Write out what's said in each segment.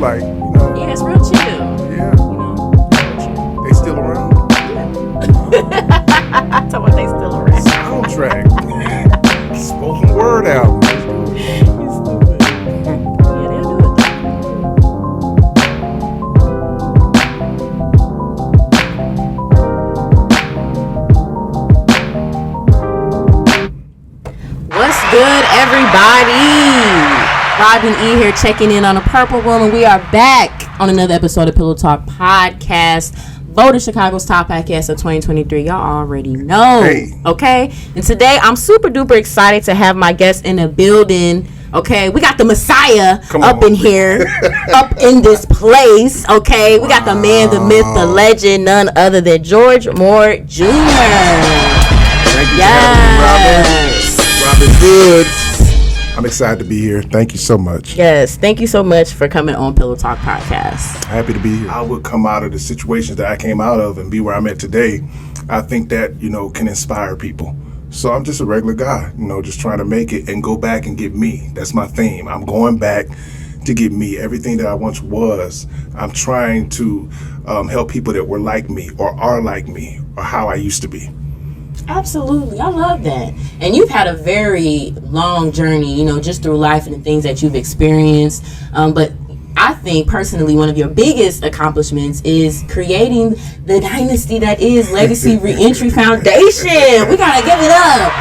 like, Yeah, it's real chill. Yeah. They still around? I told them they still around. Soundtrack. Spoken word album. You stupid. Yeah, they'll do it though. What's good, everybody? Robin E here, checking in on the Purple Room, and we are back on another episode of PillowTalk voted Chicago's top podcast of 2023. Y'all already know. Hey. Okay? And today, I'm super duper excited to have my guest in the building. Okay? We got the Messiah up in here, up in this place. Okay? We got the man, the myth, the legend, none other than George Moore Jr. Thank you for having me, Robin. Robin Good. I'm excited to be here. Thank you so much. Yes, thank you so much for coming on Pillow Talk Podcast. Happy to be here. I would come out of the situations that I came out of and be where I'm at today. I think that, can inspire people. So I'm just a regular guy, just trying to make it and go back and get me. That's my theme. I'm going back to get me. Everything that I once was, I'm trying to help people that were like me or are like me or how I used to be. Absolutely. I love that. And you've had a very long journey, just through life and the things that you've experienced. But I think personally one of your biggest accomplishments is creating the dynasty that is Legacy Reentry Foundation. We got to give it up.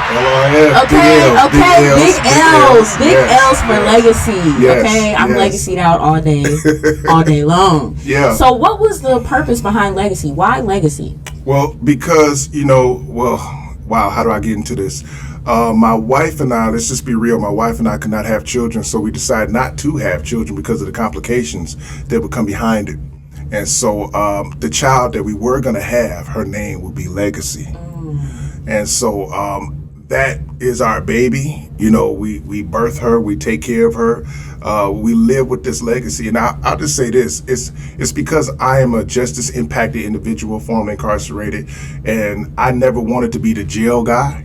Big L's for Legacy. Yes, okay? I'm Legacy'd out all day long. Yeah. So what was the purpose behind Legacy? Why Legacy? Well, because, wow, how do I get into this? My wife and I, let's just be real, my wife and I could not have children, so we decided not to have children because of the complications that would come behind it. And so the child that we were going to have, her name would be Legacy. And so that is our baby. We birth her, we take care of her. We live with this legacy. And I'll just say this, it's because I am a justice impacted individual formerly incarcerated, and I never wanted to be the jail guy.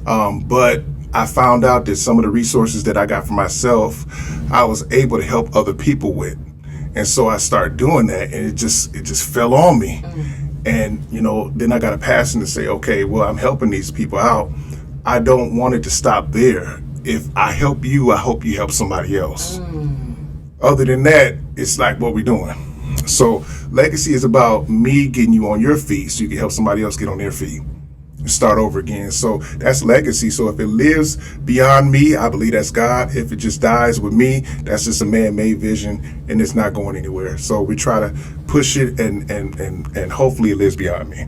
But I found out that some of the resources that I got for myself, I was able to help other people with. And so I started doing that, and it just fell on me. And, then I got a passion to say, okay, well, I'm helping these people out. I don't want it to stop there. If I help you, I hope you help somebody else. Other than that, it's like what we're doing. So Legacy is about me getting you on your feet so you can help somebody else get on their feet and start over again. So that's Legacy. So if it lives beyond me, I believe that's God. If it just dies with me, that's just a man-made vision, and it's not going anywhere. So we try to push it and hopefully it lives beyond me.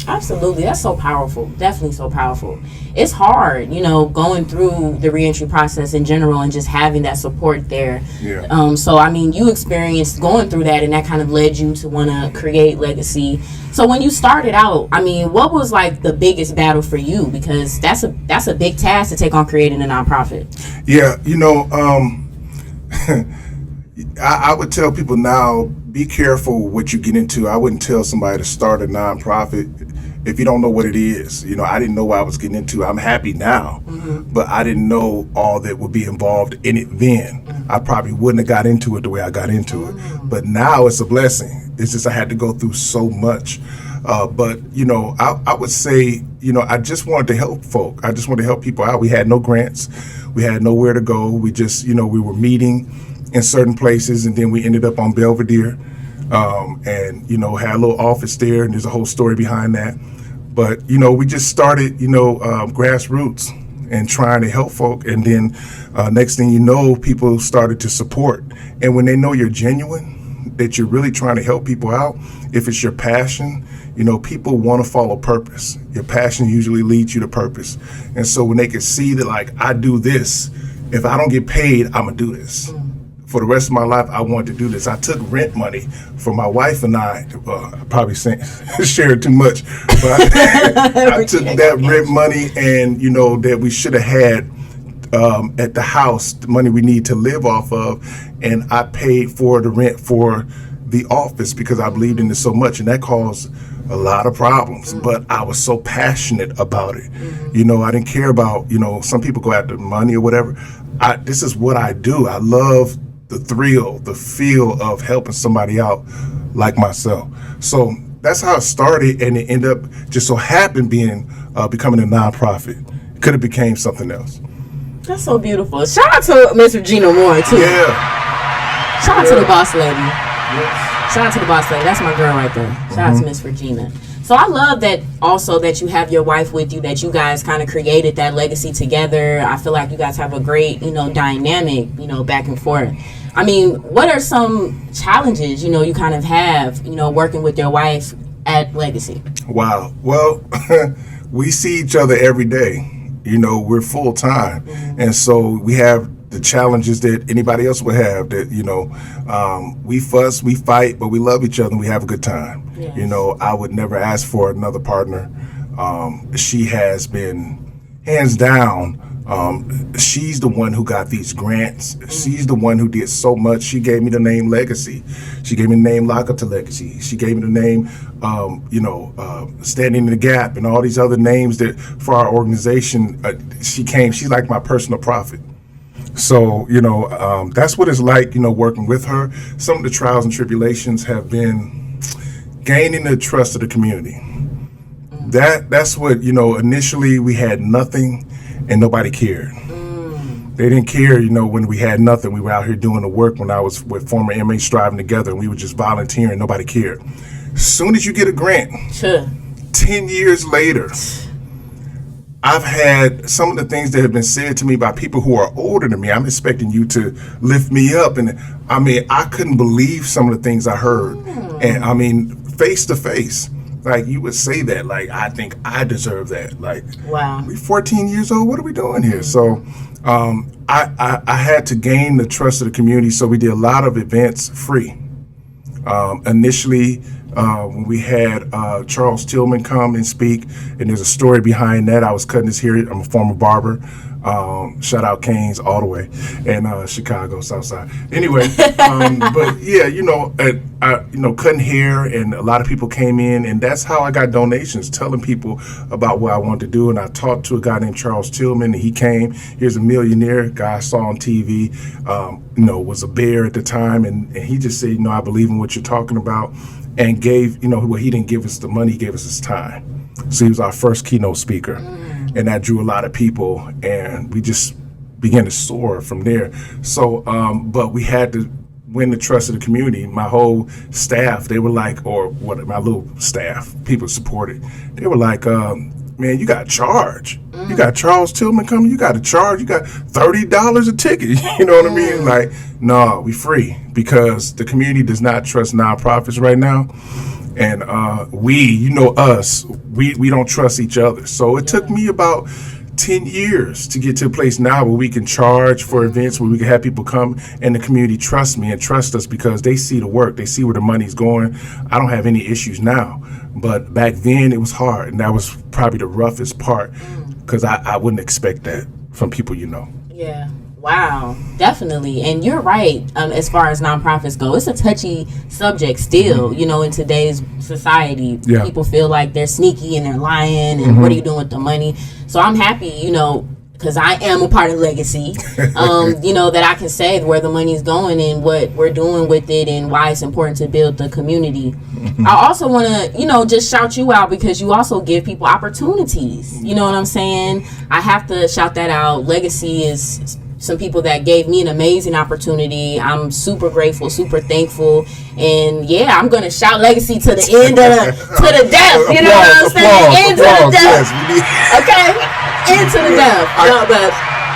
Absolutely. That's so powerful. Definitely so powerful. It's hard, going through the reentry process in general and just having that support there. Yeah. So, you experienced going through that, and that kind of led you to want to create Legacy. So when you started out, what was like the biggest battle for you? Because that's a big task to take on, creating a nonprofit. Yeah. I would tell people now, be careful what you get into. I wouldn't tell somebody to start a nonprofit if you don't know what it is. I didn't know what I was getting into. I'm happy now, but I didn't know all that would be involved in it then. I probably wouldn't have got into it the way I got into it. But now it's a blessing. It's just I had to go through so much. But, I would say, I just wanted to help folk. I just wanted to help people out. We had no grants. We had nowhere to go. We just, we were meeting in certain places, and then we ended up on Belvedere, and had a little office there, and there's a whole story behind that. But we just started grassroots and trying to help folk, and then next thing you know, people started to support. And when they know you're genuine, that you're really trying to help people out, if it's your passion, people want to follow purpose. Your passion usually leads you to purpose. And so when they can see that, like, I do this, if I don't get paid, I'm gonna do this. For the rest of my life, I wanted to do this. I took rent money for my wife and I. I probably shared too much, but I took that rent money, and that we should have had at the house, the money we need to live off of, and I paid for the rent for the office because I believed in it so much, and that caused a lot of problems. But I was so passionate about it. I didn't care about, some people go after money or whatever. This is what I do. I love the thrill, the feel of helping somebody out like myself. So that's how it started, and it ended up just so happened being becoming a nonprofit. It could have became something else. That's so beautiful. Shout out to Miss Regina Moore too. Yeah. Shout out to the boss lady. Yes. Shout out to the boss lady. That's my girl right there. Shout out to Miss Regina. So I love that also that you have your wife with you, that you guys kind of created that legacy together. I feel like you guys have a great, dynamic, back and forth. I mean, what are some challenges, you kind of have, working with your wife at Legacy? Wow. Well, we see each other every day. We're full time. And so we have the challenges that anybody else would have, that, we fuss, we fight, but we love each other and we have a good time. Yes. I would never ask for another partner. She has been hands down. She's the one who got these grants. She's the one who did so much. She gave me the name Legacy. She gave me the name Lock Up to Legacy. She gave me the name, Standing in the Gap, and all these other names that for our organization. She's like my personal prophet. So, that's what it's like, working with her. Some of the trials and tribulations have been gaining the trust of the community. That's what, initially we had nothing and nobody cared. They didn't care, when we had nothing. We were out here doing the work when I was with former inmates striving together, and we were just volunteering. Nobody cared. As soon as you get a grant, 10 years later, I've had some of the things that have been said to me by people who are older than me. I'm expecting you to lift me up. And I couldn't believe some of the things I heard. And face to face, like you would say that, like, I think I deserve that. Like, wow, we're 14 years old. What are we doing here? So I had to gain the trust of the community. So we did a lot of events free. Initially, when we had Charles Tillman come and speak, and there's a story behind that. I was cutting his hair. I'm a former barber. Shout out Canes all the way, and Chicago Southside. Anyway, but yeah, cutting hair, and a lot of people came in, and that's how I got donations, telling people about what I wanted to do. And I talked to a guy named Charles Tillman, and he came. Here's a millionaire guy I saw on TV. Was a bear at the time, and he just said, I believe in what you're talking about, and gave, he didn't give us the money, he gave us his time. So he was our first keynote speaker. And that drew a lot of people, and we just began to soar from there. So, but we had to win the trust of the community. My whole staff, they were like, my little staff, people supported. They were like, man, you got to charge. You got Charles Tillman coming, you got to charge. You got $30 a ticket. You know what I mean? Like, no, we free, because the community does not trust nonprofits right now. And we don't trust each other. So it took me about 10 years to get to a place now where we can charge for events, where we can have people come, and the community trusts me and trust us because they see the work, they see where the money's going. I don't have any issues now, but back then it was hard, and that was probably the roughest part, because I wouldn't expect that from people. Yeah. Wow, definitely. And you're right, as far as nonprofits go. It's a touchy subject still, in today's society. Yeah. People feel like they're sneaky and they're lying, and what are you doing with the money? So I'm happy, because I am a part of Legacy, that I can say where the money's going and what we're doing with it and why it's important to build the community. I also want to, just shout you out, because you also give people opportunities. You know what I'm saying? I have to shout that out. Legacy is some people that gave me an amazing opportunity. I'm super grateful, super thankful, and yeah, I'm gonna shout Legacy to the end of to the death. You know what I'm saying? Into the death. Yes, okay, into the death.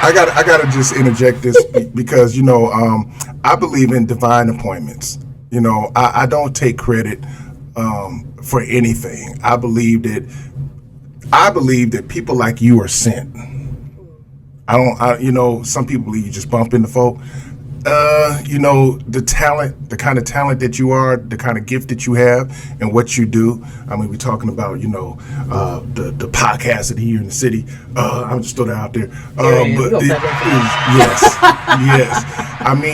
I gotta just interject this because I believe in divine appointments. I don't take credit for anything. I believe that people like you are sent. Some people believe you just bump into folk. The talent, the kind of talent that you are, the kind of gift that you have, and what you do. We're talking about, the podcast that here in the city. I'll just throw that out there. Yes.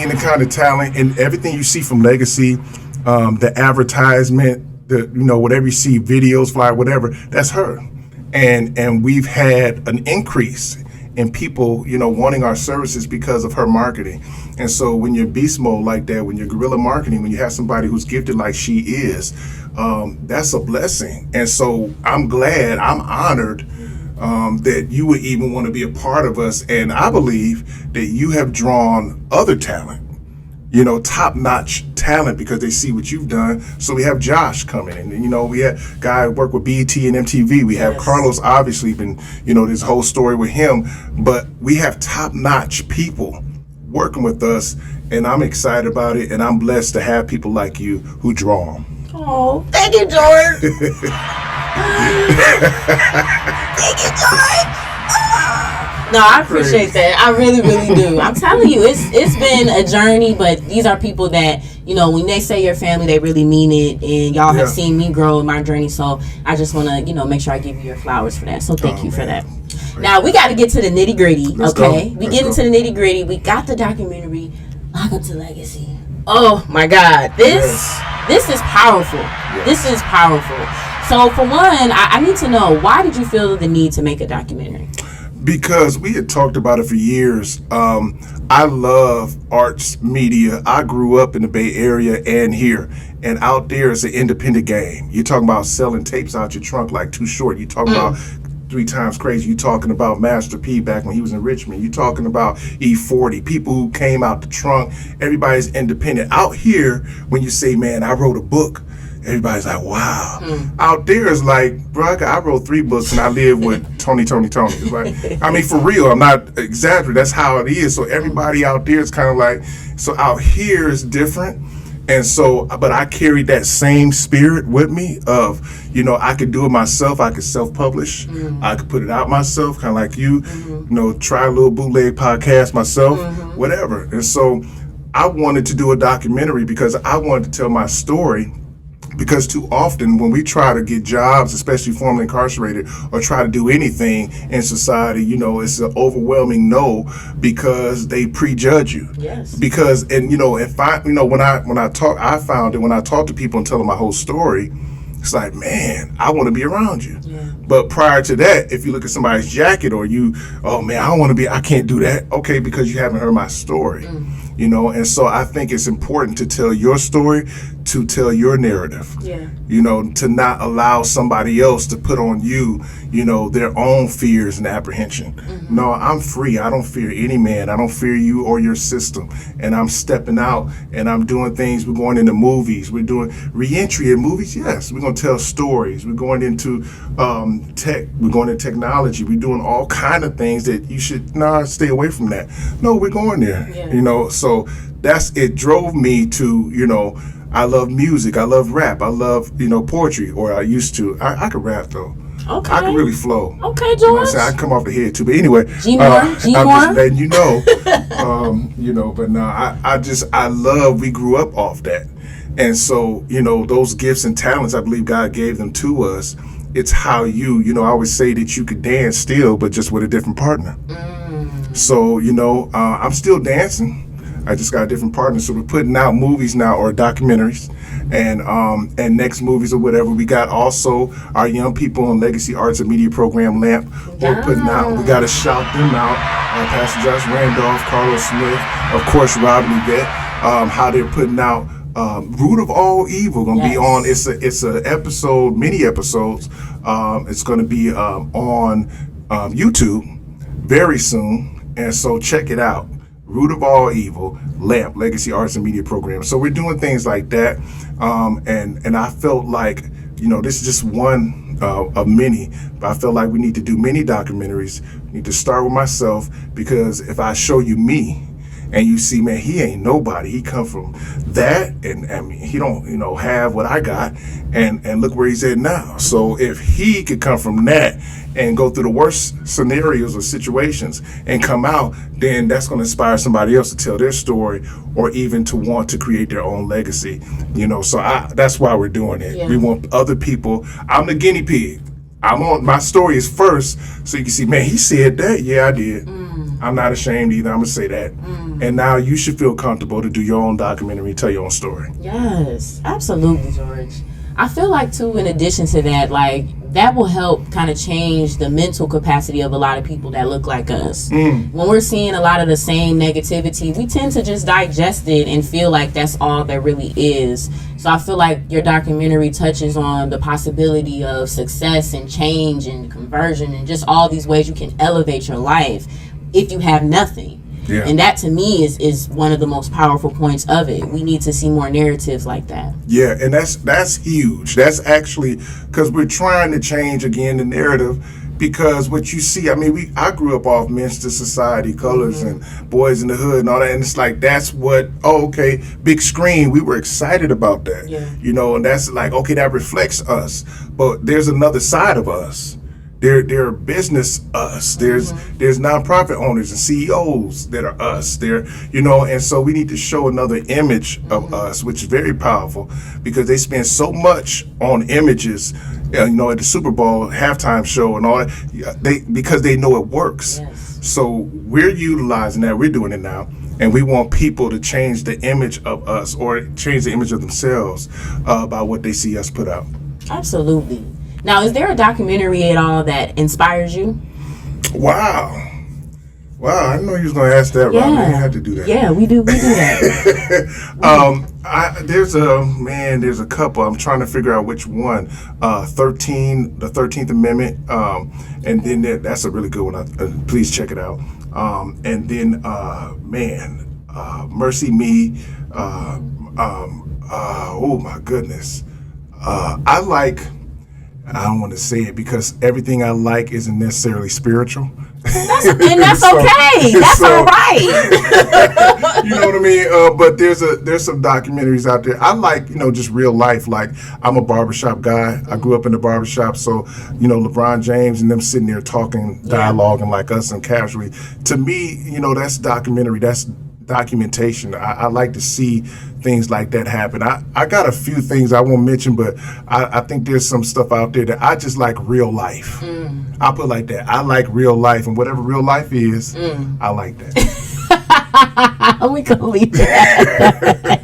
The kind of talent and everything you see from Legacy, the advertisement, whatever you see, videos, flyer, whatever, that's her. And we've had an increase and people, wanting our services because of her marketing. And so when you're beast mode like that, when you're guerrilla marketing, when you have somebody who's gifted like she is, that's a blessing. And so I'm glad, I'm honored that you would even want to be a part of us. And I believe that you have drawn other talent, top-notch talent, because they see what you've done. So we have Josh coming in, and we have guy work with BET and MTV. We have Carlos, obviously been, this whole story with him, but we have top-notch people working with us, and I'm excited about it, and I'm blessed to have people like you who draw them. Oh, thank you, George. Thank you, George. No, I appreciate that. I really, really do. I'm telling you, it's been a journey, but these are people that, when they say your family, they really mean it, and y'all have seen me grow in my journey, so I just want to, make sure I give you your flowers for that. So thank you for that. Now, we got to get to the nitty-gritty, okay? We get into the nitty-gritty. We got the documentary, Welcome to Legacy. Oh, my God. This is powerful. Yes. This is powerful. So, for one, I need to know, why did you feel the need to make a documentary? Because we had talked about it for years. I love arts media. I grew up in the Bay Area and here. And out there it's an independent game. You're talking about selling tapes out your trunk like Too Short. You're talking about 3 Times Crazy. You're talking about Master P back when he was in Richmond. You're talking about E40. People who came out the trunk. Everybody's independent. Out here, when you say, man, I wrote a book, everybody's like, wow. Out there is like, bro, I wrote 3 books and I live with Tony. It's like, I mean, for real, I'm not exaggerating. That's how it is. So everybody out there is kind of like, so out here is different. And so, but I carried that same spirit with me of, I could do it myself. I could self-publish. I could put it out myself, kind of like you, try a little bootleg podcast myself, whatever. And so I wanted to do a documentary because I wanted to tell my story. Because too often when we try to get jobs, especially formerly incarcerated, or try to do anything in society, it's an overwhelming no, because they prejudge you. Yes. Because, and if I, when I talk, I found that when I talk to people and tell them my whole story, it's like, man, I want to be around you. Yeah. But prior to that, if you look at somebody's jacket or you, oh man, I can't do that. Okay, because you haven't heard my story. And so I think it's important to tell your story, to tell your narrative. Yeah. To not allow somebody else to put on you, their own fears and apprehension. No, I'm free. I don't fear any man. I don't fear you or your system. And I'm stepping out and I'm doing things. We're going into movies. We're doing reentry in movies. Yes. We're going to tell stories. We're going into tech. We're going into technology. We're doing all kind of things that you should stay away from that. No, we're going there. Yeah. So it drove me to, I love music. I love rap. I love, poetry, or I used to. I could rap though. Okay. I can really flow. Okay, George. I can come off the head too. But anyway, I'm just letting you know. But no, I love, we grew up off that. And so, those gifts and talents, I believe God gave them to us. It's how I always say that you could dance still, but just with a different partner. So, I'm still dancing. I just got a different partner. So we're putting out movies now, or documentaries, and next movies or whatever. We got also our young people on Legacy Arts and Media Program, LAMP. We're putting out. We got to shout them out. Pastor Josh Randolph, Carlos Smith, of course, Rob Nivette, how they're putting out Root of All Evil. Going to be on. It's a episode, mini episodes. It's going to be on YouTube very soon, and so check it out. Root of All Evil, LAMP, Legacy Arts and Media Program. So we're doing things like that, and I felt like, this is just one of many, but I felt like we need to do many documentaries. We need to start with myself, because if I show you me, and you see, man, he ain't nobody. He come from that, and I mean, he don't, have what I got, and look where he's at now. So if he could come from that and go through the worst scenarios or situations and come out, then that's going to inspire somebody else to tell their story, or even to want to create their own legacy. So that's why we're doing it. Yeah. We want other people. I'm the guinea pig. My story is first, so you can see, man, he said that. Yeah, I did. I'm not ashamed either. I'm going to say that. And now you should feel comfortable to do your own documentary, tell your own story. Yes, absolutely, George. I feel like, too, in addition to that, like, that will help kind of change the mental capacity of a lot of people that look like us. When we're seeing a lot of the same negativity, we tend to just digest it and feel like that's all there really is. So I feel like your documentary touches on the possibility of success and change and conversion and just all these ways you can elevate your life if you have nothing. Yeah. And that to me is one of the most powerful points of it. We need to see more narratives like that. Yeah, and that's huge. That's actually because we're trying to change again the narrative. Because what you see, I mean, I grew up off Minster Society colors and Boys in the Hood and all that, and it's like that's what. Oh, okay, big screen. We were excited about that, you know, and that's like okay, that reflects us. But there's another side of us. There are business us. There's nonprofit owners and CEOs that are us. There, you know, and so we need to show another image of us, which is very powerful because they spend so much on images, you know, at the Super Bowl halftime show and all that. Because they know it works. Yes. So we're utilizing that. We're doing it now. And we want people to change the image of us or change the image of themselves by what they see us put out. Absolutely. Now, is there a documentary at all that inspires you? Wow, I didn't know you was going to ask that, Rob. I didn't have to do that. Yeah, we do that. There's a couple. I'm trying to figure out which one. The 13th Amendment, and then that's a really good one. Please check it out. And then, Mercy Me. Oh my goodness. I don't want to say it because everything I like isn't necessarily spiritual. That's okay. That's all right. You know what I mean? But there's some documentaries out there. I like, you know, just real life. Like I'm a barbershop guy. I grew up in the barbershop. So, you know, LeBron James and them sitting there talking, dialoguing like us and casually. To me, you know, that's documentary. That's documentation. I like to see things like that happen. I got a few things I won't mention, but I think there's some stuff out there that I just like real life. I'll put it like that. I like real life, and whatever real life is, I like that. We can leave that.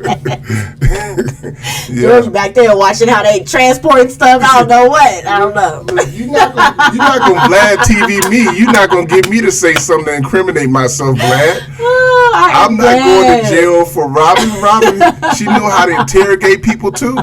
George back there watching how they transport stuff. I don't know. You're not gonna Vlad TV me. You're not gonna get me to say something to incriminate myself, Vlad. I'm not going to jail for Robin. She knew how to interrogate people too.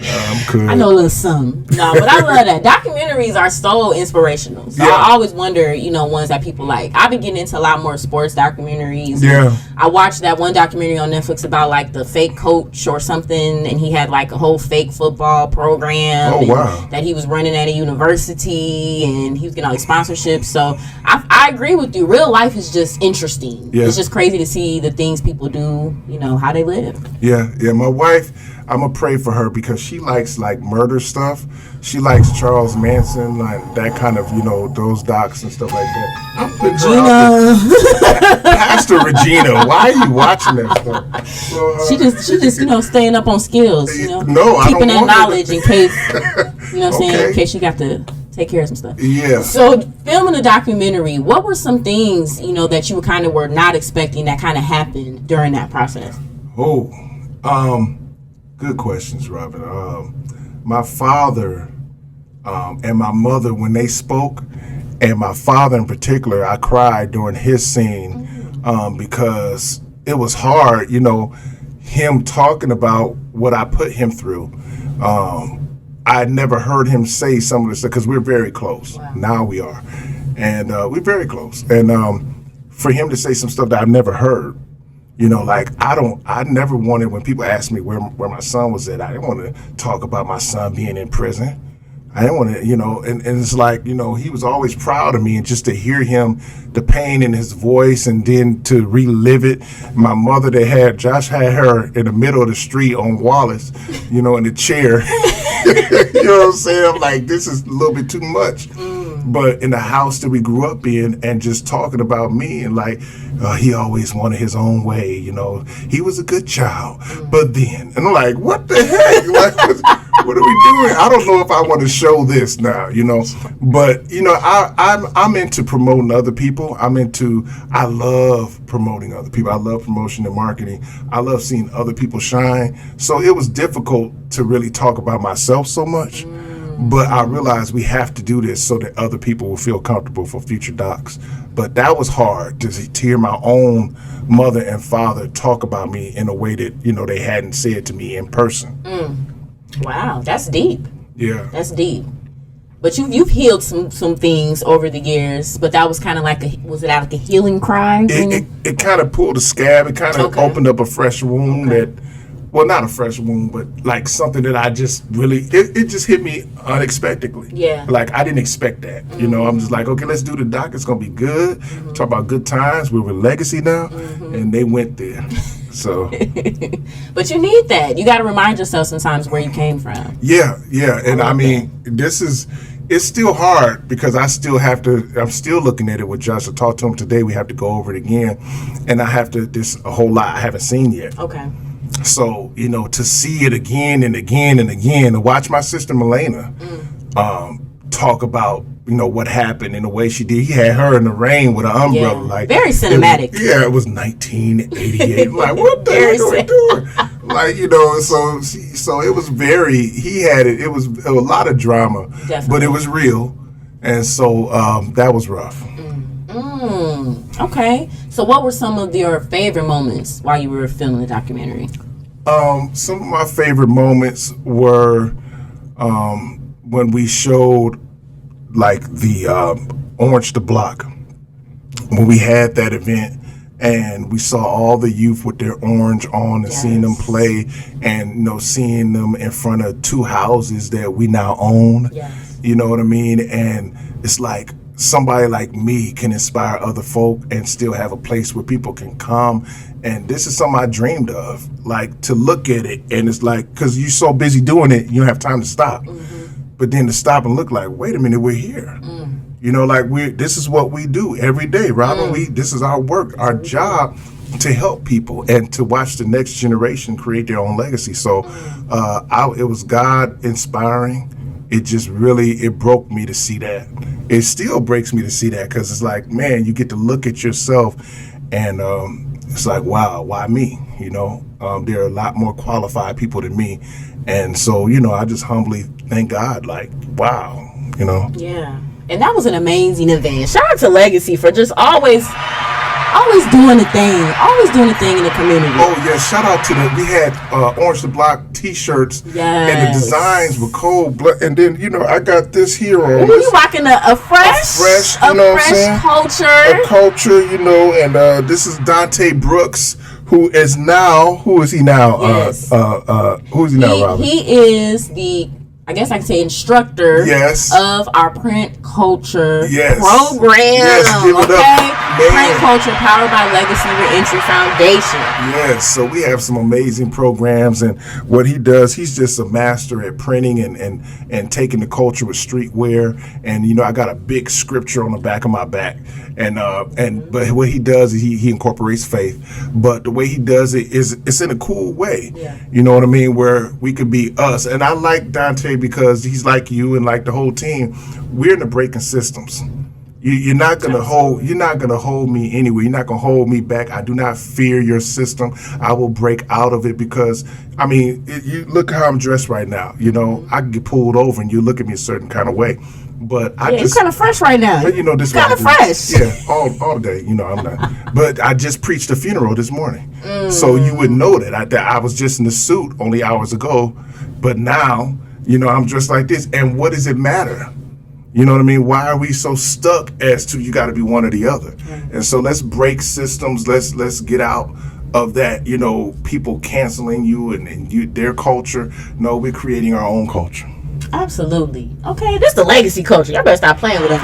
I'm cool. I know a little something. No, but I love that. Documentaries are so inspirational. So I always wonder, you know, ones that people like. I've been getting into a lot more sports documentaries. Yeah. I watched that one documentary on Netflix about like the fake coach or something, and he had like a whole fake football program. Oh, wow. That he was running at a university, and he was getting all these sponsorships. So I agree with you. Real life is just interesting. Yeah. It's just crazy to see the things people do, you know, how they live. Yeah. My wife, I'm going to pray for her because she likes like murder stuff. She likes Charles Manson, like that kind of, you know, those docs and stuff like that. I'm putting her Pastor Regina, why are you watching that stuff? So, she just, you know, staying up on skills, you know, I keeping don't that knowledge in case, you know what I'm saying, in case she got to take care of some stuff. Yeah. So filming a documentary, what were some things, you know, that you were not expecting that kind of happened during that process? Good questions, Robin. My father and my mother, when they spoke, and my father in particular, I cried during his scene because it was hard, you know, him talking about what I put him through. I never heard him say some of this stuff because we're very close. Wow. Now we are. And we're very close. And for him to say some stuff that I've never heard, you know, like I never wanted, when people asked me where my son was at, I didn't want to talk about my son being in prison. I didn't want to, you know, and it's like, you know, he was always proud of me, and just to hear him, the pain in his voice, and then to relive it. My mother, Josh had her in the middle of the street on Wallace, you know, in the chair. You know what I'm saying? I'm like, this is a little bit too much. But in the house that we grew up in, and just talking about me, and like, he always wanted his own way, you know. He was a good child. But then, and I'm like, what the heck? Like, what are we doing? I don't know if I want to show this now, you know. But, you know, I'm into promoting other people. I love promoting other people. I love promotion and marketing. I love seeing other people shine. So it was difficult to really talk about myself so much. But I realized we have to do this so that other people will feel comfortable for future docs. But that was hard to hear my own mother and father talk about me in a way that, they hadn't said to me in person. Wow, that's deep. Yeah. That's deep. But you've healed some things over the years, but that was kind of was it like a healing cry? It kind of pulled a scab. It kind of opened up a fresh wound not a fresh wound, but like something that I just really, it just hit me unexpectedly. Yeah. Like I didn't expect that. I'm just like, okay, let's do the doc. It's going to be good. Talk about good times. We're with Legacy now. And they went there. So. But you need that. You got to remind yourself sometimes where you came from. Yeah. And I mean, it's still hard because I'm still looking at it with Josh. I talked to him today. We have to go over it again. And there's a whole lot I haven't seen yet. Okay. So, to see it again and again and again, to watch my sister Milena talk about, what happened in the way she did. He had her in the rain with an umbrella. Yeah. Like very cinematic. It was 1988. I'm like, what the heck are we doing? Like, so it was he had it. It was a lot of drama, Definitely. But it was real. And so that was rough. Okay. So what were some of your favorite moments while you were filming the documentary? Some of my favorite moments were when we showed like the Orange the Block, when we had that event and we saw all the youth with their orange on and seeing them play and seeing them in front of 2 houses that we now own. Yes. You know what I mean? And it's like somebody like me can inspire other folk and still have a place where people can come. And this is something I dreamed of, like to look at it. And it's like, because you're so busy doing it, you don't have time to stop. But then to stop and look like, wait a minute, we're here. This is what we do every day, Robin. This is our work, our job to help people and to watch the next generation create their own legacy. So it was God inspiring. It just really, it broke me to see that. It still breaks me to see that because it's like, man, you get to look at yourself and it's like, wow, why me? There are a lot more qualified people than me. And so, I just humbly thank God, like, wow, Yeah. And that was an amazing event. Shout out to Legacy for just always doing the thing in the community. Oh yeah, shout out to we had Orange the Block t-shirts. Yes. And the designs were cold blood. And then, I got this here on. You rocking a fresh culture. A culture, and this is Dante Brooks, who is he now? Yes. Who is he now, Robin? He is the, I guess I can say, instructor of our print culture program. Yes, give it up. Print culture powered by Legacy Reentry Foundation. Yes, so we have some amazing programs, and what he does, he's just a master at printing and taking the culture with streetwear. And I got a big scripture on the back of my back, but what he does is he incorporates faith, but the way he does it is it's in a cool way. Yeah. You know what I mean? Where we could be us. And I like Dante because he's like you and like the whole team. We're in the breaking systems. You're not gonna hold me anywhere. You're not gonna hold me back. I do not fear your system. I will break out of it because you look how I'm dressed right now. I can get pulled over and you look at me a certain kind of way. But you're kind of fresh right now. But this kind of fresh. Yeah, all day. I'm not. But I just preached a funeral this morning, so you would know that I was just in the suit only hours ago, but now I'm dressed like this. And what does it matter? You know what I mean? Why are we so stuck as to you got to be one or the other? And so let's break systems. Let's get out of that. People canceling you and their culture. No, we're creating our own culture. Absolutely. Okay, this is the legacy culture. Y'all better stop playing with us.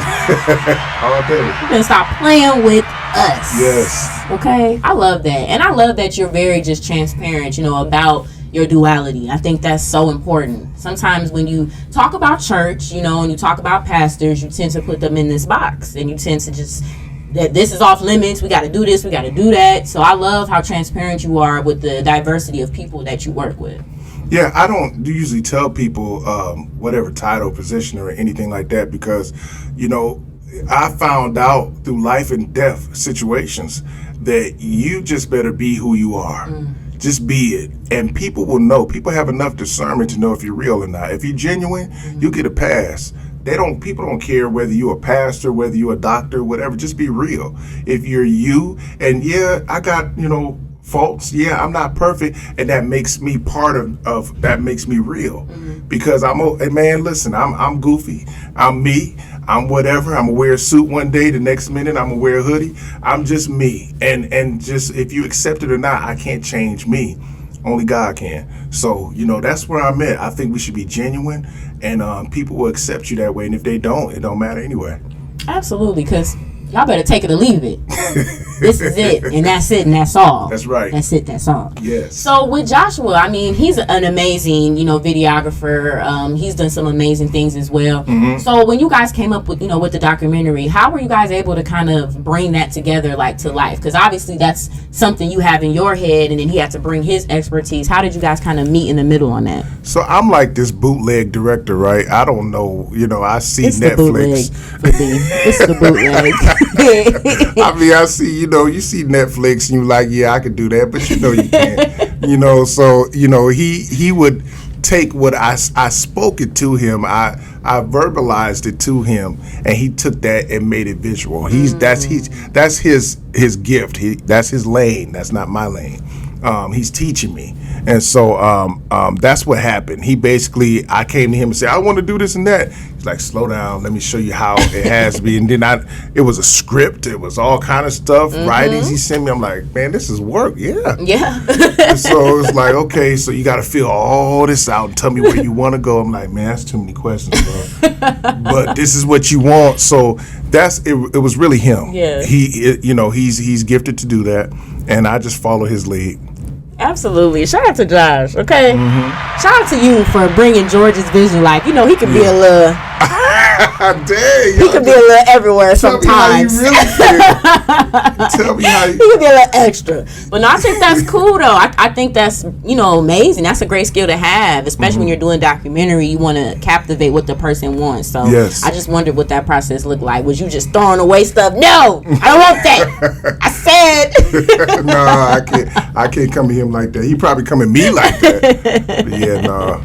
All day. You better stop playing with us. Yes. Okay, I love that. And I love that you're very just transparent, about your duality. I think that's so important. Sometimes when you talk about church, and you talk about pastors, you tend to put them in this box and you tend to just, that this is off limits, we got to do this, we got to do that. So I love how transparent you are with the diversity of people that you work with. Yeah, I don't usually tell people whatever title, position, or anything like that because, I found out through life and death situations that you just better be who you are. Just be it. And people will know. People have enough discernment to know if you're real or not. If you're genuine, you get a pass. People don't care whether you're a pastor, whether you're a doctor, whatever. Just be real. If you're you, and yeah, I got, faults. Yeah, I'm not perfect, and that makes me part of that makes me real. Because man, listen, I'm goofy. I'm me. I'm whatever. I'm gonna wear a suit one day, the next minute I'm gonna wear a hoodie. I'm just me. And just if you accept it or not, I can't change me. Only God can. So, that's where I'm at. I think we should be genuine, and people will accept you that way. And if they don't, it don't matter anyway. Absolutely, because y'all better take it or leave it. This is it, and that's it, and that's all. That's right. That's it, that's all. Yes. So with Joshua, I mean, he's an amazing, videographer. He's done some amazing things as well. So when you guys came up with, with the documentary, how were you guys able to kind of bring that together, like, to life? Because obviously that's something you have in your head, and then he had to bring his expertise. How did you guys kind of meet in the middle on that? So I'm like this bootleg director, right? I don't know, I see It's Netflix. It's the bootleg. I mean, I see, you see Netflix and you like, yeah, I could do that, but you can't. So, he would take what I spoke it to him. I verbalized it to him, and he took that and made it visual. That's his gift. That's his lane. That's not my lane. He's teaching me. And so that's what happened. I came to him and said, I want to do this and that. He's like, slow down. Let me show you how it has to be. And then it was a script. It was all kind of stuff, writings he sent me. I'm like, man, this is work. Yeah. Yeah. So it's like, okay, so you got to fill all this out and tell me where you want to go. I'm like, man, that's too many questions, bro. But this is what you want. So it was really him. Yeah. He's gifted to do that. And I just follow his lead. Absolutely. Shout out to Josh, okay? Shout out to you for bringing George's vision. Like, he could be a little... Dang, he could be a little everywhere sometimes. Tell me how you really feel. Tell me how you... He could be a little extra. But no, I think that's cool, though. I think that's, amazing. That's a great skill to have, especially when you're doing documentary. You want to captivate what the person wants. So yes. I just wondered what that process looked like. Was you just throwing away stuff? No, I don't want that. I said. No, I can't come to him like that. He probably come at me like that. But yeah, no.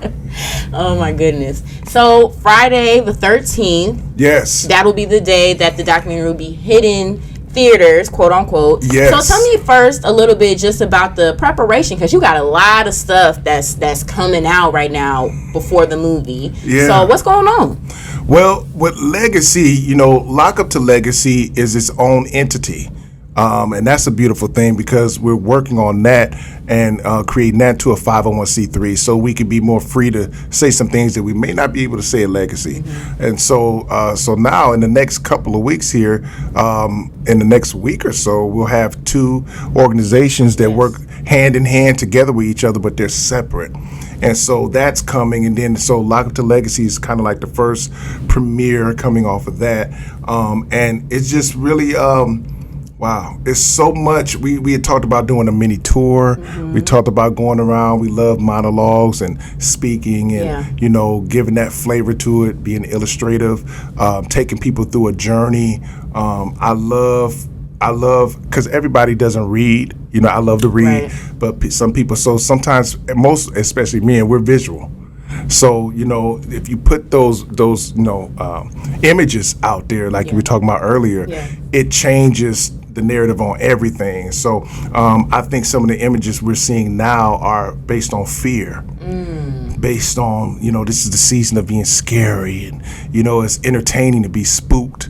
Oh my goodness. So Friday the 13th. Yes. That'll be the day that the documentary will be hitting theaters, quote unquote. Yes. So tell me first a little bit just about the preparation, because you got a lot of stuff that's coming out right now before the movie. Yeah. So what's going on? Well, with Legacy, Lock Up to Legacy is its own entity. And that's a beautiful thing, because we're working on that and creating that to a 501c3, so we can be more free to say some things that we may not be able to say at Legacy. And so now in the next couple of weeks here, in the next week or so, we'll have two organizations that work hand in hand together with each other, but they're separate. And so that's coming, and then so Lock Up to Legacy is kind of like the first premiere coming off of that, and it's just really wow, it's so much. We had talked about doing a mini tour. We talked about going around. We love monologues and speaking and, giving that flavor to it, being illustrative, taking people through a journey. I love, because everybody doesn't read. I love to read, but some people, so sometimes, especially me, and we're visual. So, if you put those images out there, like you were talking about earlier, it changes the narrative on everything. So I think some of the images we're seeing now are based on fear, based on, this is the season of being scary, and, it's entertaining to be spooked.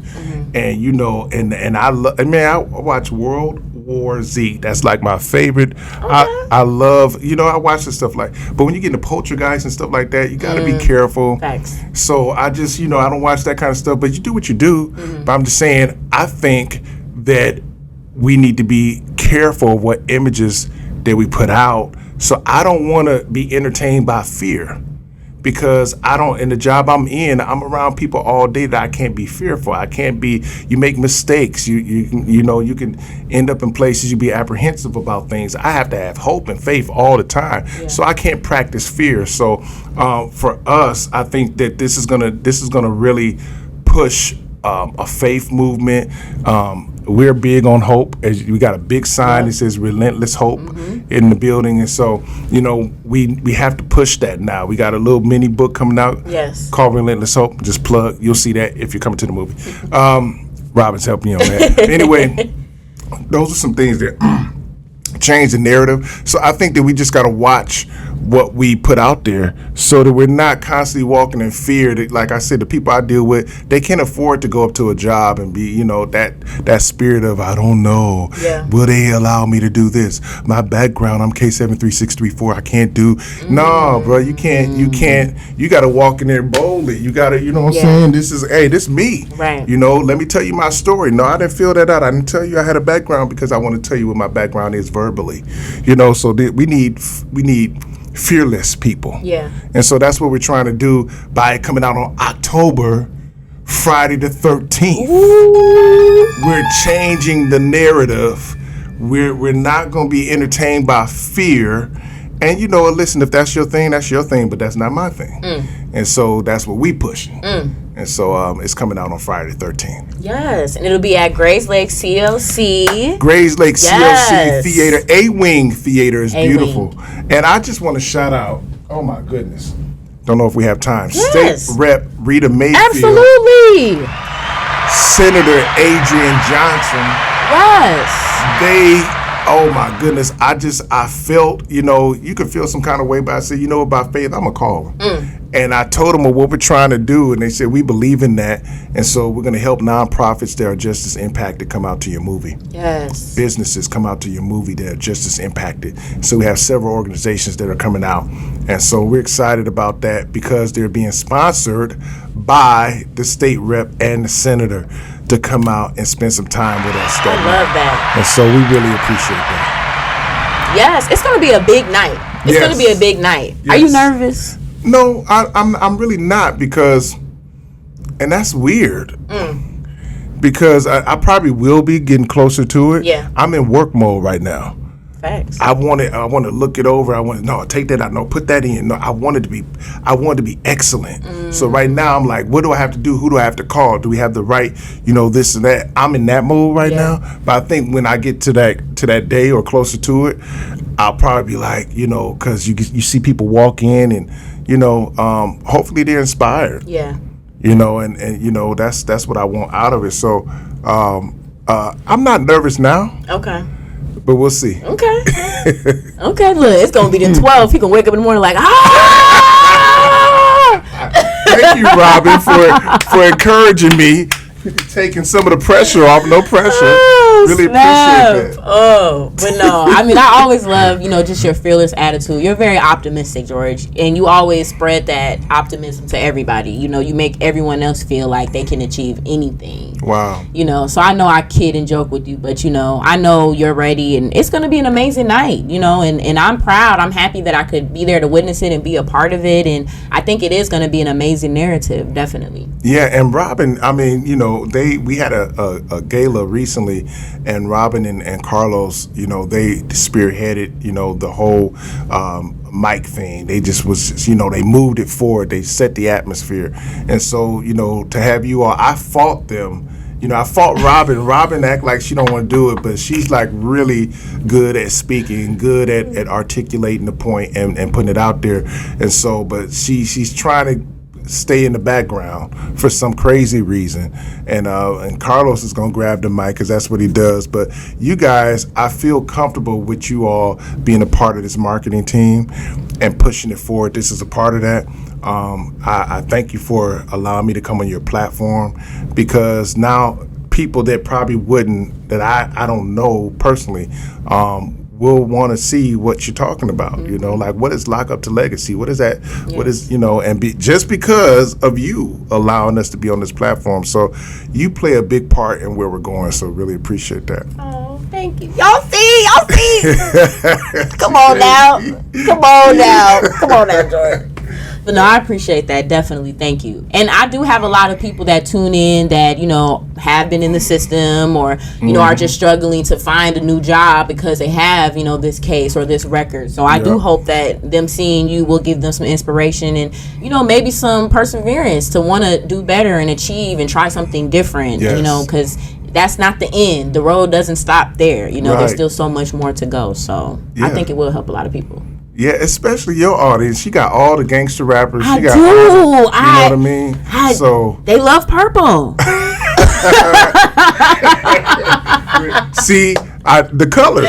And, and I watch World War Z. That's like my favorite. I love, I watch the stuff but when you get into poltergeist and stuff like that, you got to be careful. Facts. So I just, I don't watch that kind of stuff, but you do what you do. But I'm just saying, I think that we need to be careful of what images that we put out. So I don't want to be entertained by fear, because in the job I'm in, I'm around people all day that I can't be fearful. You make mistakes. You can end up in places you be apprehensive about things. I have to have hope and faith all the time. So I can't practice fear. So for us, I think that this is gonna really push a faith movement. We're big on hope. As we got a big sign that says "Relentless Hope" in the building, and so we have to push that now. We got a little mini book coming out called "Relentless Hope." Just plug. You'll see that if you're coming to the movie. Robin's helping you on that. Anyway, those are some things that change the narrative. So I think that we just got to watch what we put out there so that we're not constantly walking in fear. That, like I said, the people I deal with, they can't afford to go up to a job and be, that spirit of, I don't know, will they allow me to do this? My background, I'm K73634, I can't do. No, bro, you can't. You got to walk in there boldly. You got to, you know what I'm saying? This is me. Right. Let me tell you my story. No, I didn't fill that out. I didn't tell you I had a background because I want to tell you what my background is verbally. So we need fearless people. Yeah. And so that's what we're trying to do by coming out on October, Friday the 13th. Ooh. We're changing the narrative. We're not going to be entertained by fear. And listen, if that's your thing, but that's not my thing. And so that's what we pushing. And so it's coming out on Friday the 13th. Yes, and it'll be at Grays Lake CLC. Grays Lake CLC Theater. A-Wing Theater is beautiful. And I just want to shout out, oh my goodness, don't know if we have time, State Rep Rita Mayfield. Absolutely. Senator Adrian Johnson. Yes. Oh my goodness, I felt, you could feel some kind of way, but I said, by faith, I'm going to call them. And I told them what we're trying to do, and they said, we believe in that. And so we're going to help nonprofits that are just as impacted come out to your movie. Yes. Businesses come out to your movie that are just as impacted. So we have several organizations that are coming out. And so we're excited about that because they're being sponsored by the state rep and the senator to come out and spend some time with us. I love that. And so we really appreciate that. Yes, it's going to be a big night. It's going to be a big night. Yes. Are you nervous? No, I'm really not because, and that's weird. Because I probably will be getting closer to it. Yeah. I'm in work mode right now. Facts. I want to look it over. Take that out. No, put that in. No, I want it to be excellent. So right now I'm like, what do I have to do? Who do I have to call? Do we have the right, this and that? I'm in that mode right now. But I think when I get to that day or closer to it, I'll probably be like, because you see people walk in and, hopefully they're inspired. Yeah. And that's what I want out of it. So I'm not nervous now. Okay. But we'll see. Okay. Okay, look, it's going to be the 12th. He can wake up in the morning like, Thank you, Robin, for encouraging me. Taking some of the pressure off. No pressure. Really appreciate that. But no, I always love, just your fearless attitude. You're very optimistic, George, and you always spread that optimism to everybody. You make everyone else feel like they can achieve anything. Wow. So I know I kid and joke with you, but I know you're ready, and it's going to be an amazing night. And I'm proud. I'm happy that I could be there to witness it and be a part of it, and I think it is going to be an amazing narrative, definitely. Yeah, and Robin, we had a gala recently, and Robin and Carlos, they spearheaded, the whole mic thing. They just was, they moved it forward. They set the atmosphere. And so, to have you all, I fought them. I fought Robin. Robin act like she don't want to do it, but she's like really good at speaking, good at articulating the point and putting it out there. And so, but she's trying to stay in the background for some crazy reason, and Carlos is gonna grab the mic because that's what he does. But you guys, I feel comfortable with you all being a part of this marketing team and pushing it forward. This is a part of that. I thank you for allowing me to come on your platform, because now people that probably wouldn't, that I don't know personally, will want to see what you're talking about. Like, what is Lock Up to Legacy? What is that? Yes. What is, and just because of you allowing us to be on this platform. So you play a big part in where we're going. So really appreciate that. Oh, thank you. Y'all see. Come on now, George. But no, I appreciate that. Definitely. Thank you. And I do have a lot of people that tune in that, have been in the system or, are just struggling to find a new job because they have, this case or this record. So I do hope that them seeing you will give them some inspiration and, maybe some perseverance to want to do better and achieve and try something different, because that's not the end. The road doesn't stop there. There's still so much more to go. So I think it will help a lot of people. Yeah, especially your audience. She got all the gangster rappers. I she got do. All, you know what I mean? So they love purple. See, the color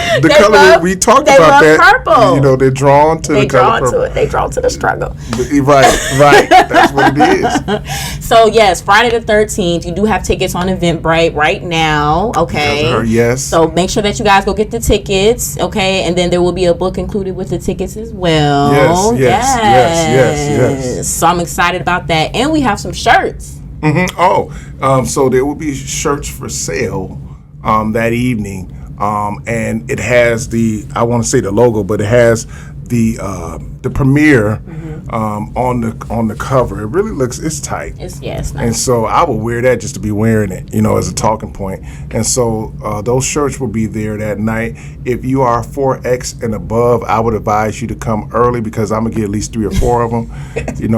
we talked about that. Purple. They're drawn to the color purple. They drawn to the struggle. Right. That's what it is. So yes, Friday the 13th. You do have tickets on Eventbrite right now. Okay. Yes. So make sure that you guys go get the tickets. Okay, and then there will be a book included with the tickets as well. Yes. So I'm excited about that, and we have some shirts. Mm-hmm. So there will be shirts for sale that evening, and it has I want to say the logo, but it has the premiere on the cover. It really it's tight. It's nice. And so I will wear that just to be wearing it, as a talking point. And so those shirts will be there that night. If you are 4X and above, I would advise you to come early because I'm gonna get at least 3 or 4 of them.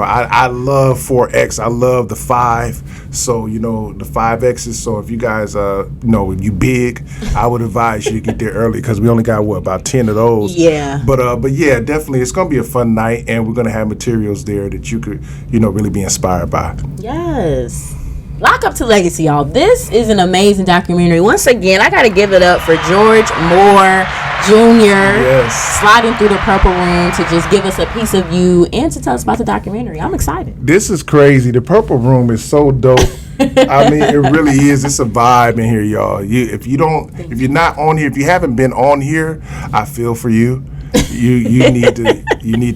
I love 4X. I love the 5. So the 5Xs. So if you guys you big, I would advise you to get there early because we only got about 10 of those. Yeah. But yeah, definitely it's gonna be a fun night, and we're gonna have materials there that you could really be inspired by. Yes. Lock Up to Legacy, y'all. This is an amazing documentary. Once again, I gotta give it up for George Moore Jr. Sliding through the purple room to just give us a piece of you and to tell us about the documentary. I'm excited. This is crazy. The purple room is so dope. I mean, it really is. It's a vibe in here, y'all. If you're not on here, if you haven't been on here, I feel for you. You need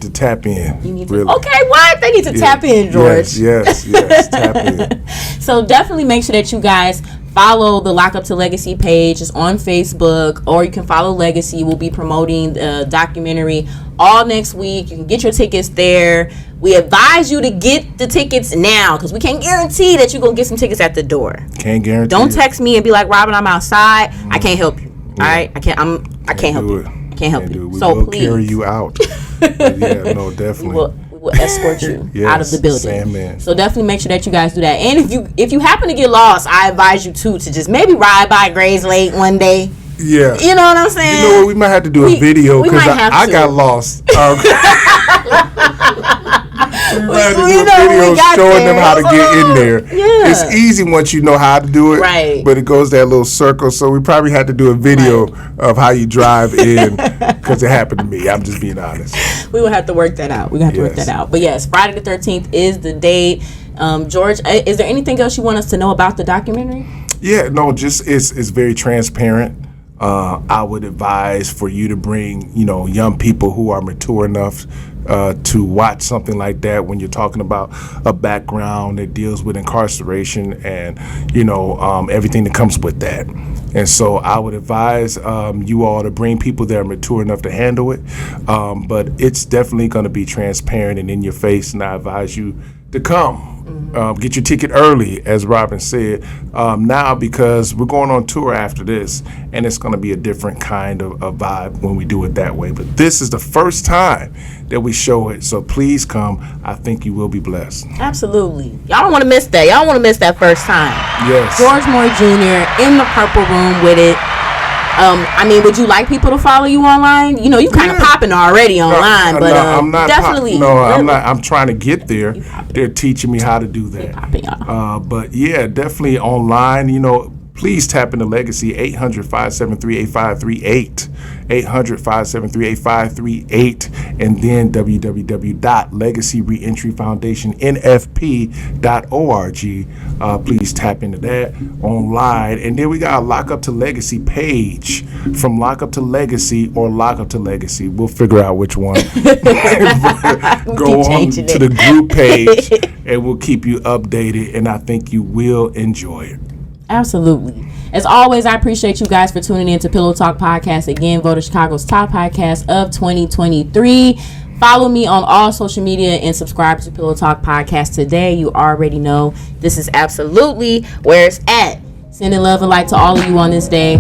to tap in. Really. Okay, what? They need to tap in, George. Yes, tap in. So definitely make sure that you guys follow the Lock Up to Legacy page. It's on Facebook, or you can follow Legacy. We'll be promoting the documentary all next week. You can get your tickets there. We advise you to get the tickets now because we can't guarantee that you're going to get some tickets at the door. Can't guarantee. Don't text me and be like, Robin, I'm outside. I can't help you. All right? I can't help you. Can't help you. We so will please carry you out. Yeah, no, definitely. We will escort you out of the building. Sandman. So definitely make sure that you guys do that. And if you happen to get lost, I advise you to just maybe ride by Gray's Lake one day. Yeah. You know what I'm saying? You know what? We might have to do a video because I got lost. We might have to do a video showing them how to get in there. Yeah. It's easy once you know how to do it. Right. But it goes that little circle. So we probably had to do a video of how you drive in because it happened to me. I'm just being honest. We will have to work that out. But yes, Friday the 13th is the date. George, is there anything else you want us to know about the documentary? Yeah, no, just it's very transparent. I would advise for you to bring, young people who are mature enough to watch something like that when you're talking about a background that deals with incarceration and, everything that comes with that. And so I would advise you all to bring people that are mature enough to handle it. But it's definitely going to be transparent and in your face, and I advise you to come. Get your ticket early, as Robin said, now because we're going on tour after this, and it's going to be a different kind of a vibe when we do it that way. But this is the first time that we show it, so please come. I think you will be blessed. Absolutely. Y'all don't want to miss that. Y'all want to miss that first time. Yes. George Moore Jr. in the purple room with it. Would you like people to follow you online? You kind of popping already online, but I'm not definitely. I'm not. I'm trying to get there. They're teaching me how to do that. Popping, y'all. But yeah, definitely online. Please tap into Legacy 800-573-8538. 800-573-8538, and then www.legacyreentryfoundationnfp.org. Please tap into that online. And then we got a Lock Up to Legacy page, from Lock Up to Legacy or Lock Up to Legacy. We'll figure out which one. Go on to the group page and we'll keep you updated, and I think you will enjoy it. Absolutely. As always, I appreciate you guys for tuning in to Pillow Talk Podcast. Again, voted Chicago's top podcast of 2023. Follow me on all social media and subscribe to Pillow Talk Podcast today. You already know this is absolutely where it's at. Sending love and light to all of you on this day.